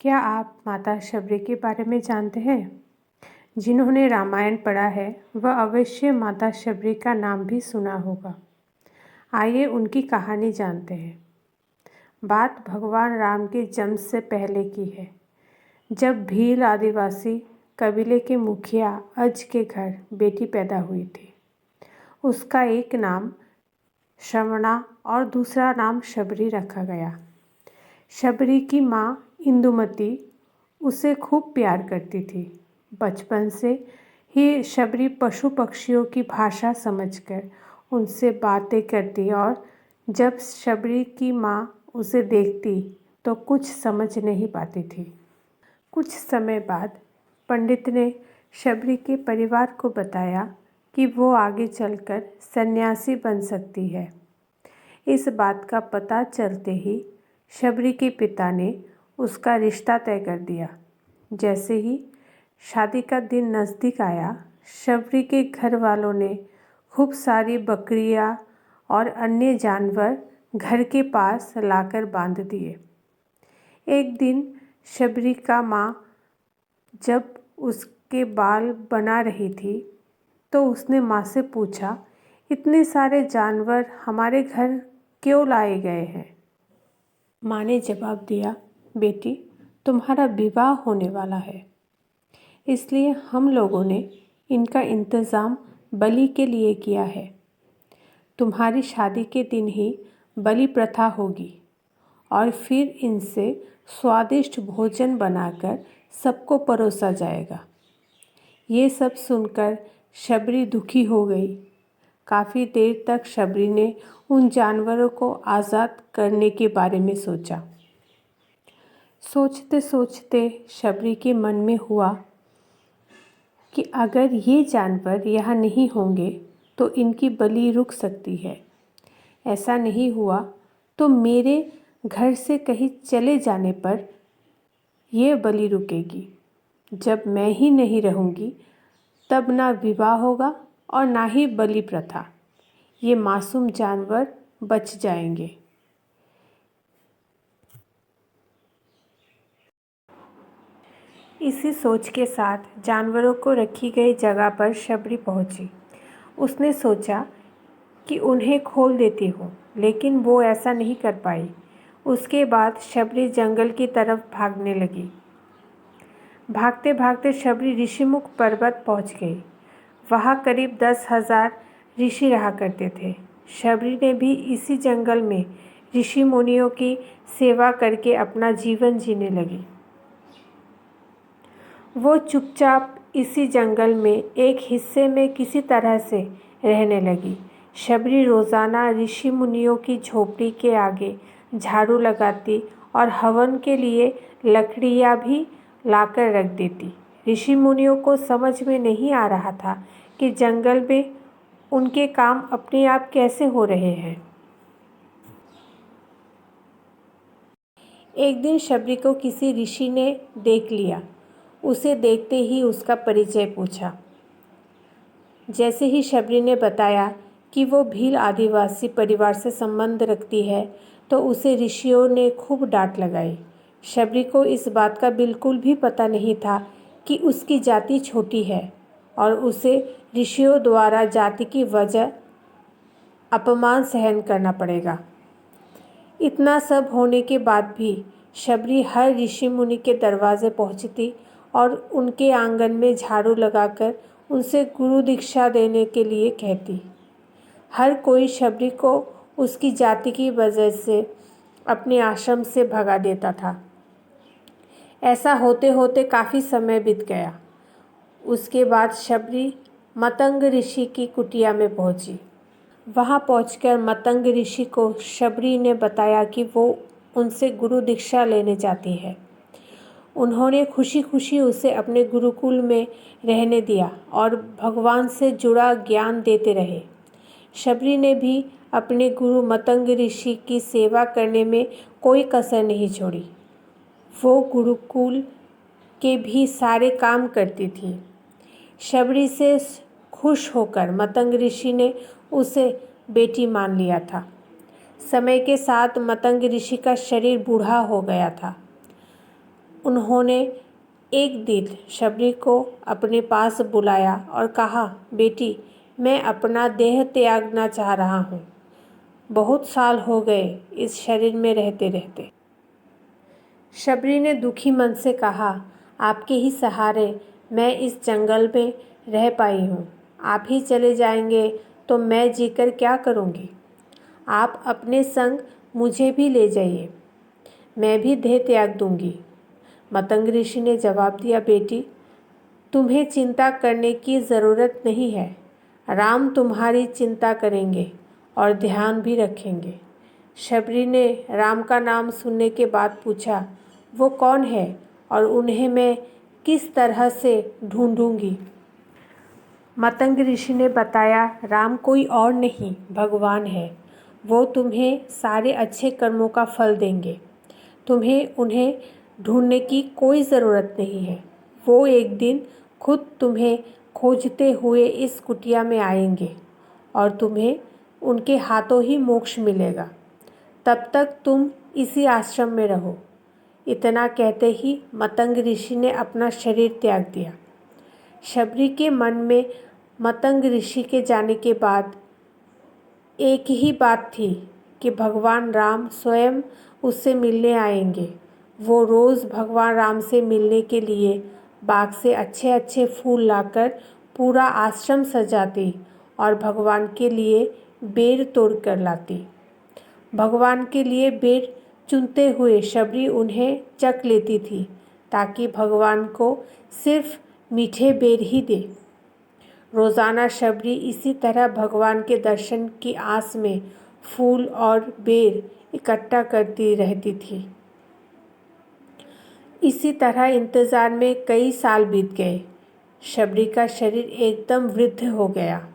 क्या आप माता शबरी के बारे में जानते हैं? जिन्होंने रामायण पढ़ा है वह अवश्य माता शबरी का नाम भी सुना होगा। आइए उनकी कहानी जानते हैं। बात भगवान राम के जन्म से पहले की है, जब भील आदिवासी कबीले के मुखिया अज के घर बेटी पैदा हुई थी। उसका एक नाम श्रवणा और दूसरा नाम शबरी रखा गया। शबरी की माँ इंदुमती उसे खूब प्यार करती थी। बचपन से ही शबरी पशु पक्षियों की भाषा समझकर उनसे बातें करती और जब शबरी की माँ उसे देखती तो कुछ समझ नहीं पाती थी। कुछ समय बाद पंडित ने शबरी के परिवार को बताया कि वो आगे चलकर सन्यासी बन सकती है। इस बात का पता चलते ही शबरी के पिता ने उसका रिश्ता तय कर दिया। जैसे ही शादी का दिन नज़दीक आया, शबरी के घर वालों ने खूब सारी बकरियां और अन्य जानवर घर के पास लाकर बांध दिए। एक दिन शबरी का माँ जब उसके बाल बना रही थी तो उसने माँ से पूछा, इतने सारे जानवर हमारे घर क्यों लाए गए हैं? माँ ने जवाब दिया, बेटी, तुम्हारा विवाह होने वाला है, इसलिए हम लोगों ने इनका इंतज़ाम बलि के लिए किया है। तुम्हारी शादी के दिन ही बलि प्रथा होगी और फिर इनसे स्वादिष्ट भोजन बनाकर सबको परोसा जाएगा। ये सब सुनकर शबरी दुखी हो गई। काफ़ी देर तक शबरी ने उन जानवरों को आज़ाद करने के बारे में सोचा। सोचते सोचते शबरी के मन में हुआ कि अगर ये जानवर यहाँ नहीं होंगे तो इनकी बलि रुक सकती है। ऐसा नहीं हुआ तो मेरे घर से कहीं चले जाने पर यह बलि रुकेगी। जब मैं ही नहीं रहूँगी तब ना विवाह होगा और ना ही बलि प्रथा। ये मासूम जानवर बच जाएंगे। इसी सोच के साथ जानवरों को रखी गई जगह पर शबरी पहुंची। उसने सोचा कि उन्हें खोल देती हूँ, लेकिन वो ऐसा नहीं कर पाई। उसके बाद शबरी जंगल की तरफ भागने लगी। भागते भागते शबरी ऋषिमुख पर्वत पहुँच गई। वहाँ करीब 10,000 ऋषि रहा करते थे। शबरी ने भी इसी जंगल में ऋषि मुनियों की सेवा करके अपना जीवन जीने लगी। वो चुपचाप इसी जंगल में एक हिस्से में किसी तरह से रहने लगी। शबरी रोज़ाना ऋषि मुनियों की झोपड़ी के आगे झाड़ू लगाती और हवन के लिए लकड़ियाँ भी लाकर रख देती। ऋषि मुनियों को समझ में नहीं आ रहा था कि जंगल में उनके काम अपने आप कैसे हो रहे हैं। एक दिन शबरी को किसी ऋषि ने देख लिया। उसे देखते ही उसका परिचय पूछा। जैसे ही शबरी ने बताया कि वो भील आदिवासी परिवार से संबंध रखती है तो उसे ऋषियों ने खूब डांट लगाई। शबरी को इस बात का बिल्कुल भी पता नहीं था कि उसकी जाति छोटी है और उसे ऋषियों द्वारा जाति की वजह अपमान सहन करना पड़ेगा। इतना सब होने के बाद भी शबरी हर ऋषि मुनि के दरवाजे पहुंचती और उनके आंगन में झाड़ू लगाकर उनसे गुरु दीक्षा देने के लिए कहती। हर कोई शबरी को उसकी जाति की वजह से अपने आश्रम से भगा देता था। ऐसा होते होते काफ़ी समय बीत गया। उसके बाद शबरी मतंग ऋषि की कुटिया में पहुंची। वहां पहुंचकर मतंग ऋषि को शबरी ने बताया कि वो उनसे गुरु दीक्षा लेने जाती है। उन्होंने खुशी खुशी उसे अपने गुरुकुल में रहने दिया और भगवान से जुड़ा ज्ञान देते रहे। शबरी ने भी अपने गुरु मतंग ऋषि की सेवा करने में कोई कसर नहीं छोड़ी। वो गुरुकुल के भी सारे काम करती थी। शबरी से खुश होकर मतंग ऋषि ने उसे बेटी मान लिया था। समय के साथ मतंग ऋषि का शरीर बूढ़ा हो गया था। उन्होंने एक दिन शबरी को अपने पास बुलाया और कहा, बेटी, मैं अपना देह त्यागना चाह रहा हूँ। बहुत साल हो गए इस शरीर में रहते रहते। शबरी ने दुखी मन से कहा, आपके ही सहारे मैं इस जंगल में रह पाई हूँ। आप ही चले जाएंगे तो मैं जीकर क्या करूँगी। आप अपने संग मुझे भी ले जाइए, मैं भी देह त्याग दूंगी। मतंग ऋषि ने जवाब दिया, बेटी, तुम्हें चिंता करने की ज़रूरत नहीं है। राम तुम्हारी चिंता करेंगे और ध्यान भी रखेंगे। शबरी ने राम का नाम सुनने के बाद पूछा, वो कौन है और उन्हें मैं किस तरह से ढूंढूंगी। मतंग ऋषि ने बताया, राम कोई और नहीं, भगवान है। वो तुम्हें सारे अच्छे कर्मों का फल देंगे। तुम्हें उन्हें ढूंढने की कोई ज़रूरत नहीं है। वो एक दिन खुद तुम्हें खोजते हुए इस कुटिया में आएंगे और तुम्हें उनके हाथों ही मोक्ष मिलेगा। तब तक तुम इसी आश्रम में रहो। इतना कहते ही मतंग ऋषि ने अपना शरीर त्याग दिया। शबरी के मन में मतंग ऋषि के जाने के बाद एक ही बात थी कि भगवान राम स्वयं उससे मिलने आएंगे। वो रोज़ भगवान राम से मिलने के लिए बाग से अच्छे अच्छे फूल लाकर पूरा आश्रम सजाती और भगवान के लिए बेर तोड़ कर लाती। भगवान के लिए बेर चुनते हुए शबरी उन्हें चख लेती थी ताकि भगवान को सिर्फ मीठे बेर ही दे। रोज़ाना शबरी इसी तरह भगवान के दर्शन की आस में फूल और बेर इकट्ठा करती रहती थी। इसी तरह इंतज़ार में कई साल बीत गए। शबरी का शरीर एकदम वृद्ध हो गया।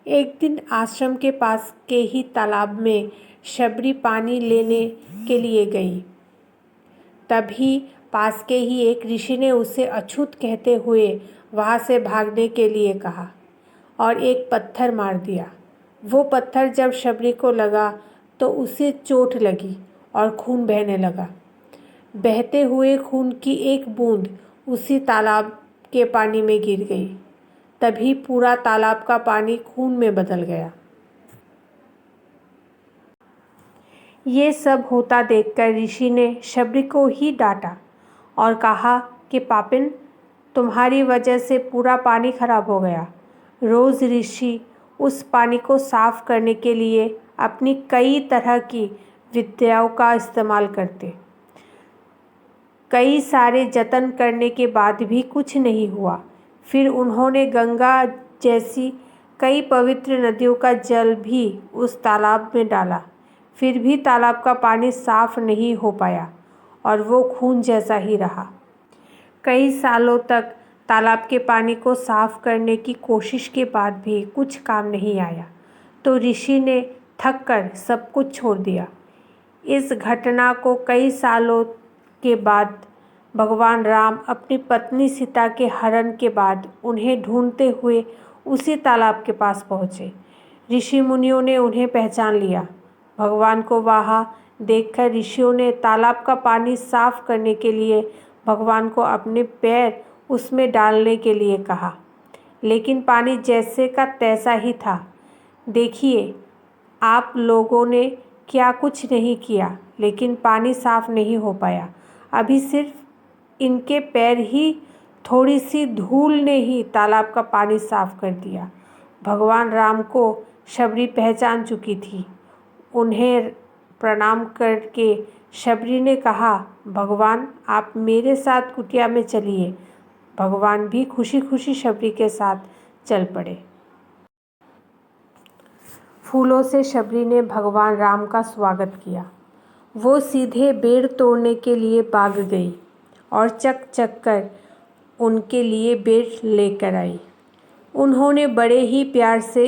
एक दिन आश्रम के पास के ही तालाब में शबरी पानी लेने के लिए गई। तभी पास के ही एक ऋषि ने उसे अछूत कहते हुए वहाँ से भागने के लिए कहा और एक पत्थर मार दिया। वो पत्थर जब शबरी को लगा तो उसे चोट लगी और खून बहने लगा। बहते हुए खून की एक बूंद उसी तालाब के पानी में गिर गई। तभी पूरा तालाब का पानी खून में बदल गया। ये सब होता देखकर ऋषि ने शबरी को ही डांटा और कहा कि पापिन, तुम्हारी वजह से पूरा पानी खराब हो गया। रोज़ ऋषि उस पानी को साफ करने के लिए अपनी कई तरह की विद्याओं का इस्तेमाल करते। कई सारे जतन करने के बाद भी कुछ नहीं हुआ। फिर उन्होंने गंगा जैसी कई पवित्र नदियों का जल भी उस तालाब में डाला, फिर भी तालाब का पानी साफ नहीं हो पाया और वो खून जैसा ही रहा। कई सालों तक तालाब के पानी को साफ करने की कोशिश के बाद भी कुछ काम नहीं आया, तो ऋषि ने थक कर सब कुछ छोड़ दिया। इस घटना को कई सालों के बाद भगवान राम अपनी पत्नी सीता के हरण के बाद उन्हें ढूंढते हुए उसी तालाब के पास पहुँचे। ऋषि मुनियों ने उन्हें पहचान लिया। भगवान को वहाँ देखकर ऋषियों ने तालाब का पानी साफ करने के लिए भगवान को अपने पैर उसमें डालने के लिए कहा, लेकिन पानी जैसे का तैसा ही था। देखिए, आप लोगों ने क्या कुछ नहीं किया, लेकिन पानी साफ नहीं हो पाया। अभी सिर्फ इनके पैर ही, थोड़ी सी धूल ने ही तालाब का पानी साफ कर दिया। भगवान राम को शबरी पहचान चुकी थी। उन्हें प्रणाम करके शबरी ने कहा, भगवान, आप मेरे साथ कुटिया में चलिए। भगवान भी खुशी खुशी शबरी के साथ चल पड़े। फूलों से शबरी ने भगवान राम का स्वागत किया। वो सीधे बेर तोड़ने के लिए भाग गई और चक चक कर उनके लिए बेर लेकर आई। उन्होंने बड़े ही प्यार से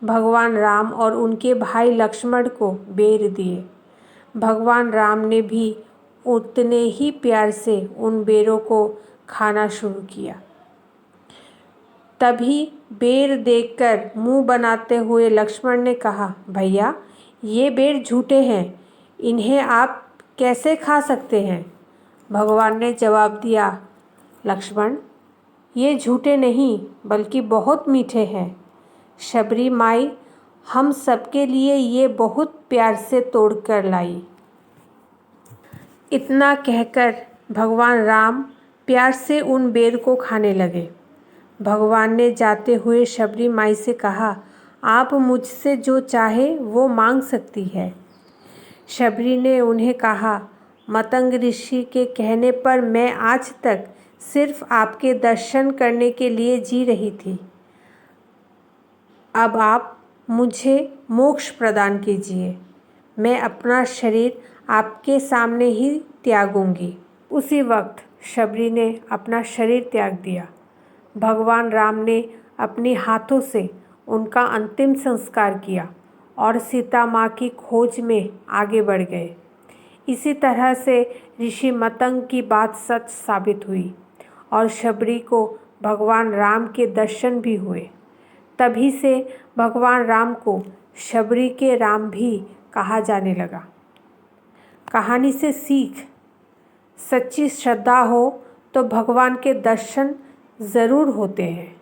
भगवान राम और उनके भाई लक्ष्मण को बेर दिए। भगवान राम ने भी उतने ही प्यार से उन बेरों को खाना शुरू किया। तभी बेर देखकर मुंह बनाते हुए लक्ष्मण ने कहा, भैया, ये बेर झूठे हैं, इन्हें आप कैसे खा सकते हैं? भगवान ने जवाब दिया, लक्ष्मण, ये झूठे नहीं बल्कि बहुत मीठे हैं। शबरी माई हम सबके लिए ये बहुत प्यार से तोड़ कर लाई। इतना कहकर भगवान राम प्यार से उन बेर को खाने लगे। भगवान ने जाते हुए शबरी माई से कहा, आप मुझसे जो चाहे वो मांग सकती है। शबरी ने उन्हें कहा, मतंग ऋषि के कहने पर मैं आज तक सिर्फ आपके दर्शन करने के लिए जी रही थी। अब आप मुझे मोक्ष प्रदान कीजिए। मैं अपना शरीर आपके सामने ही त्यागूंगी। उसी वक्त शबरी ने अपना शरीर त्याग दिया। भगवान राम ने अपने हाथों से उनका अंतिम संस्कार किया और सीता माँ की खोज में आगे बढ़ गए। इसी तरह से ऋषि मतंग की बात सच साबित हुई और शबरी को भगवान राम के दर्शन भी हुए। तभी से भगवान राम को शबरी के राम भी कहा जाने लगा। कहानी से सीख, सच्ची श्रद्धा हो तो भगवान के दर्शन ज़रूर होते हैं।